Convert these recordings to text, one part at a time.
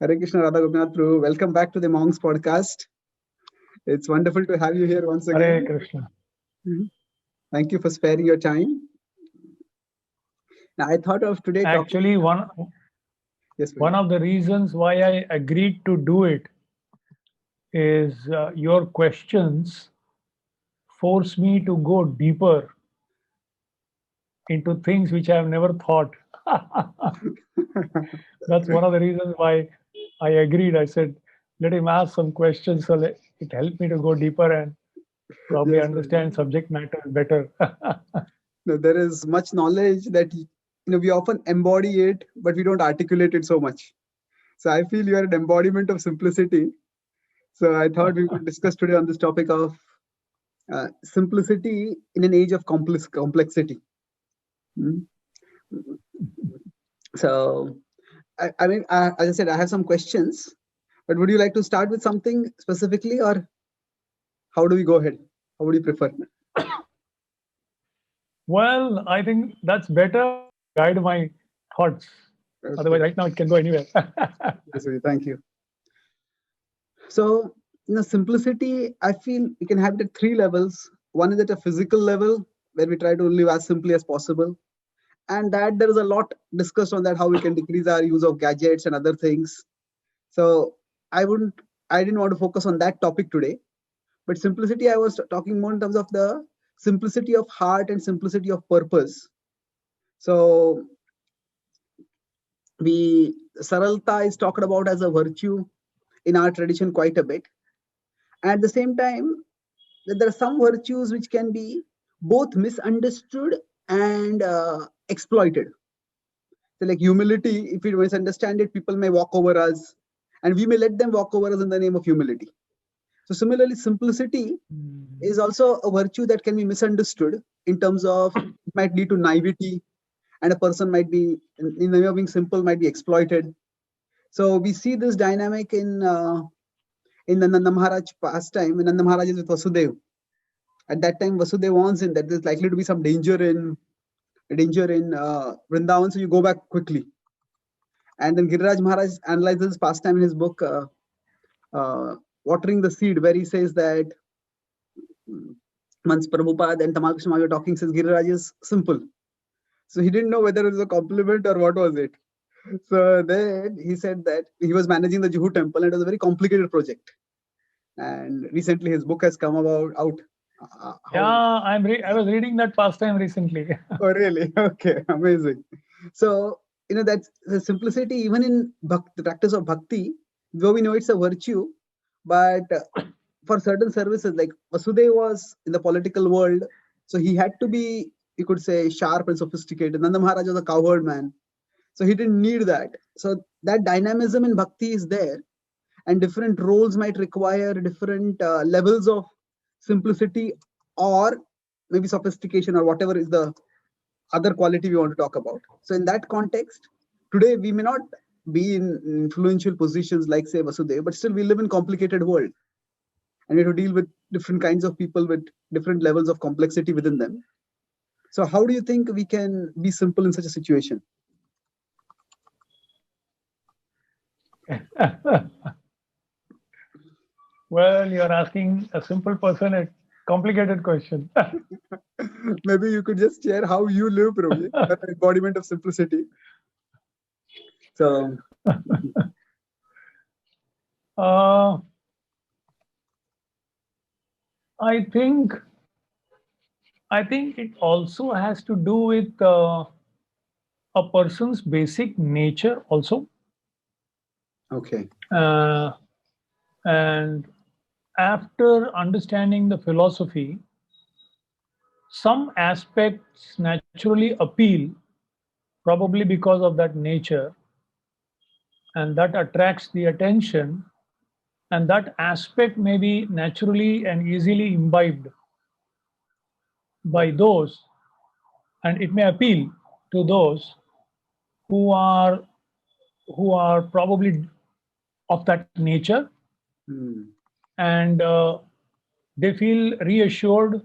Hare Krishna, Radha Gopinath Prabhu. Welcome back to the Monks podcast. It's wonderful to have you here once Hare again. Krishna. Thank you for sparing your time. Now, I thought of today Actually, Yes, one of the reasons why I agreed to do it is your questions force me to go deeper into things which I have never thought. That's one of the reasons why I agreed. I said, let him ask some questions so it helped me to go deeper and probably Yes, understand subject matter better. no, there is much knowledge that we often embody it, but we don't articulate it so much. So I feel you are an embodiment of simplicity. So I thought we would discuss today on this topic of simplicity in an age of complexity. Hmm. So, as I said, I have some questions, but would you like to start with something specifically, or how do we go ahead? How would you prefer? Well, I think that's better guide my thoughts. Okay. Otherwise, right now it can go anywhere. Yes, thank you. So, simplicity, I feel we can have it at three levels. One is at a physical level, where we try to live as simply as possible. And that there is a lot discussed on that, how we can decrease our use of gadgets and other things. So I didn't want to focus on that topic today. But simplicity, I was talking more in terms of the simplicity of heart and simplicity of purpose. So saralta is talked about as a virtue in our tradition quite a bit. And at the same time, there are some virtues which can be both misunderstood and exploited. So like humility, if we misunderstand it, people may walk over us, and we may let them walk over us in the name of humility. So similarly, simplicity is also a virtue that can be misunderstood in terms of it might lead to naivety, and a person might be, in the name of being simple, might be exploited. So we see this dynamic in the Nanda Maharaj pastime, when Nanda Maharaj is with Vasudev. At that time, Vasudev warns him that there's likely to be some danger in Vrindavan, so you go back quickly. And then Giriraj Maharaj analyzes pastime in his book, Watering the Seed, where he says that once Prabhupada and Tamal Krishna were talking, says Giriraj is simple. So he didn't know whether it was a compliment or what was it. So then he said that he was managing the Juhu temple, and it was a very complicated project. And recently his book has come out. Yeah, I was reading that pastime recently. Oh, really? Okay, amazing. So, that's the simplicity, even in the practice of bhakti, though we know it's a virtue, but for certain services, like Vasudev was in the political world, so he had to be, you could say, sharp and sophisticated. Nanda Maharaj was a cowherd man, so he didn't need that. So that dynamism in bhakti is there, and different roles might require different levels of simplicity, or maybe sophistication, or whatever is the other quality we want to talk about. So in that context, today we may not be in influential positions like, say, Vasudev, but still we live in complicated world, and we have to deal with different kinds of people with different levels of complexity within them. So how do you think we can be simple in such a situation? Well, you're asking a simple person a complicated question. Maybe you could just share how you live, Prabhu, an embodiment of simplicity. So I think it also has to do with a person's basic nature also. okay. And after understanding the philosophy, some aspects naturally appeal, probably because of that nature, and that attracts the attention, and that aspect may be naturally and easily imbibed by those, and it may appeal to those who are probably of that nature, and they feel reassured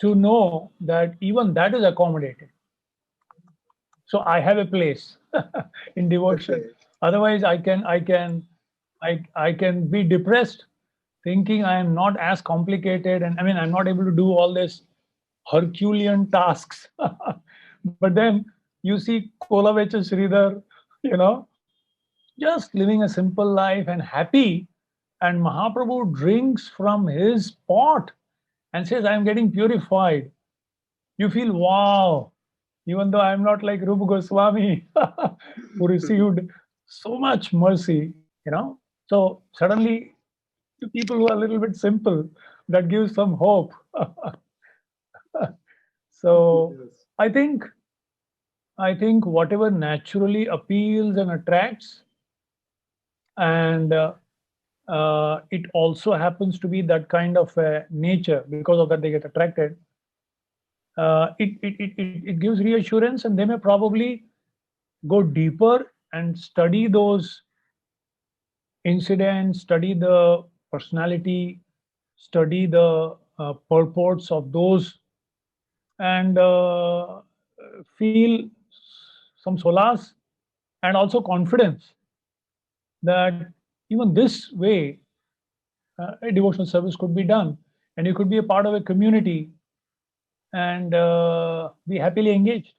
to know that even that is accommodated. So I have a place in devotion. Okay. Otherwise, I can be depressed, thinking I am not as complicated, and I mean I'm not able to do all this Herculean tasks. But then you see Kolavech Sridhar, you know, just living a simple life and happy. And Mahaprabhu drinks from his pot and says, I'm getting purified. You feel, wow, even though I'm not like Rupa Goswami, who received so much mercy, you know. So suddenly, to people who are a little bit simple, that gives some hope. So Yes. I think whatever naturally appeals and attracts, and it also happens to be that kind of nature. Because of that, they get attracted. It gives reassurance, and they may probably go deeper and study those incidents, study the personality, study the purports of those, and feel some solace and also confidence that even this way a devotional service could be done, and you could be a part of a community and be happily engaged.